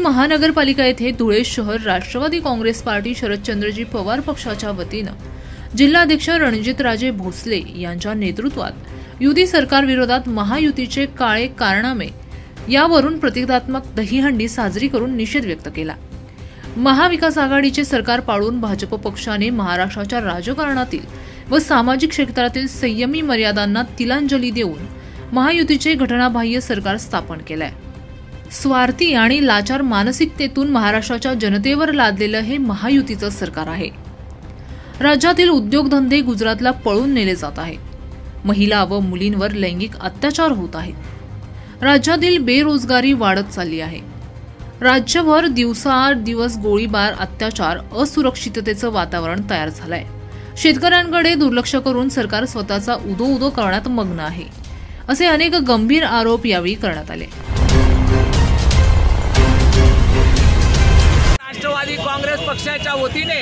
महानगरपालिका येथे धुळे शहर राष्ट्रवादी काँग्रेस पार्टी शरदचंद्रजी पवार पक्षाच्या वतीनं जिल्हाध्यक्ष रणजितराजे भोसले यांच्या नेतृत्वात युती सरकार विरोधात महायुतीचे काळे कारनामे यावरून प्रतिकात्मक दहीहंडी साजरी करून निषेध व्यक्त केला। महाविकास आघाडीचे सरकार पाडून भाजप पक्षाने महाराष्ट्राच्या राजकारणातील व सामाजिक क्षेत्रातील संयमी मर्यादांना तिलांजली देऊन महायुतीचे घटनाबाह्य सरकार स्थापन केलंय। स्वार्थी आणि लाचार मानसिकतेतून महाराष्ट्राच्या जनतेवर लादलेलं हे महायुतीचं सरकार आहे। राज्यातील उद्योगधंदे गुजरातला पळून नेले जात आहेत। महिला व मुलींवर लैंगिक अत्याचार होत आहेत। राज्यातील बेरोजगारी वाढत चालली आहे। राज्यभर दिवसादिवस गोळीबार, अत्याचार, असुरक्षिततेचं वातावरण तयार झालंय। शेतकऱ्यांकडे दुर्लक्ष करून सरकार स्वतःचा उदो करण्यात मग्न आहे, असे अनेक गंभीर आरोप यावेळी करण्यात आले। राष्ट्रवादी काँग्रेस पक्षाच्या वतीने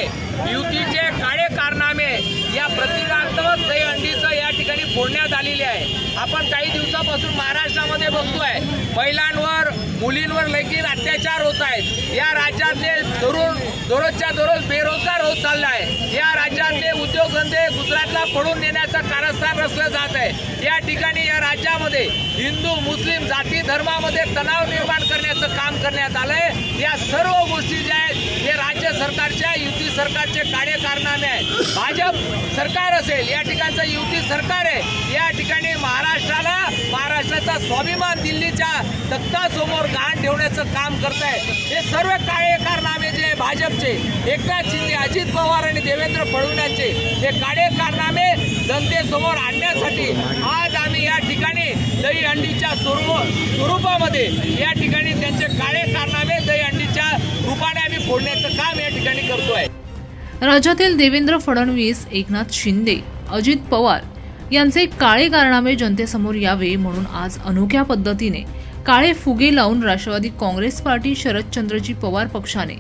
युतीचे काळे कारनामे या प्रतिकात्मक दहीहंडीचं या ठिकाणी फोडण्यात आलेले आहे। आपण काही दिवसापासून महाराष्ट्रामध्ये बघतोय महिलांवर, मुलींवर लैंगिक अत्याचार होत आहेत। या राज्यातले तरुण दररोजच्या दररोज बेरोजगार होत चालला आहे। या राज्यातले उद्योगधंदे गुजरातला पडून नेण्याचं कारस्थान रचलं जात आहे। या ठिकाणी या राज्यामध्ये हिंदू मुस्लिम जाती धर्मामध्ये तणाव निर्माण करण्याचं काम करण्यात आलंय। या सर्व गोष्टी ज्या आहेत हे राज्य सरकारच्या युती सरकारचे काळे कारनामे आहेत। भाजप सरकार असेल, या ठिकाणचं युती सरकार आहे। या ठिकाणी महाराष्ट्राचा स्वाभिमान दिल्लीच्या तख्तासमोर गहाण ठेवण्याचं काम करत आहे। हे सर्व काळे कारनामे जे भाजपचे, एकनाथ शिंदे, अजित पवार आणि देवेंद्र फडणवीसांचे हे काळे कारनामे जनतेसमोर आणण्यासाठी आज आम्ही या ठिकाणी दहीहंडीच्या स्वरूपामध्ये या ठिकाणी त्यांचे काळे कारनामे दहीहंडीच्या रूपाने आम्ही फोडण्याचं काम या ठिकाणी करतोय। राज्यातील देवेंद्र फडणवीस, एकनाथ शिंदे, अजित पवार यांचे काळे कारनामे जनतेसमोर यावे म्हणून आज अनोख्या पद्धतीने काळे फुगे लावून राष्ट्रवादी काँग्रेस पार्टी शरदचंद्रजी पवार पक्षाने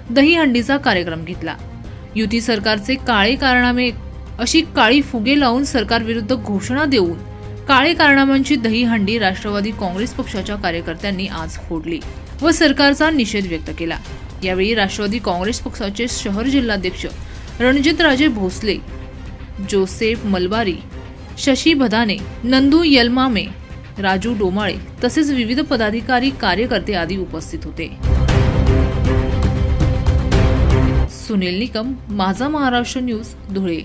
दहीहंडीचा कार्यक्रम घेतला। युती सरकारचे काळे कारनामे अशी काळी फुगे लावून सरकारविरुद्ध घोषणा देऊन काळे कारनाम्यांची दहीहंडी राष्ट्रवादी काँग्रेस पक्षाच्या कार्यकर्त्यांनी आज फोडली व सरकारचा निषेध व्यक्त केला। यावेळी राष्ट्रवादी काँग्रेस पक्षाचे शहर जिल्हाध्यक्ष रणजितराजे भोसले, जोसेफ मलबारी, शशी भदाने, नंदू यलमामे, राजू डोमाळे तसेच विविध पदाधिकारी, कार्यकर्ते आदी उपस्थित होते। सुनील निकम, माझा महाराष्ट्र न्यूज, धुळे।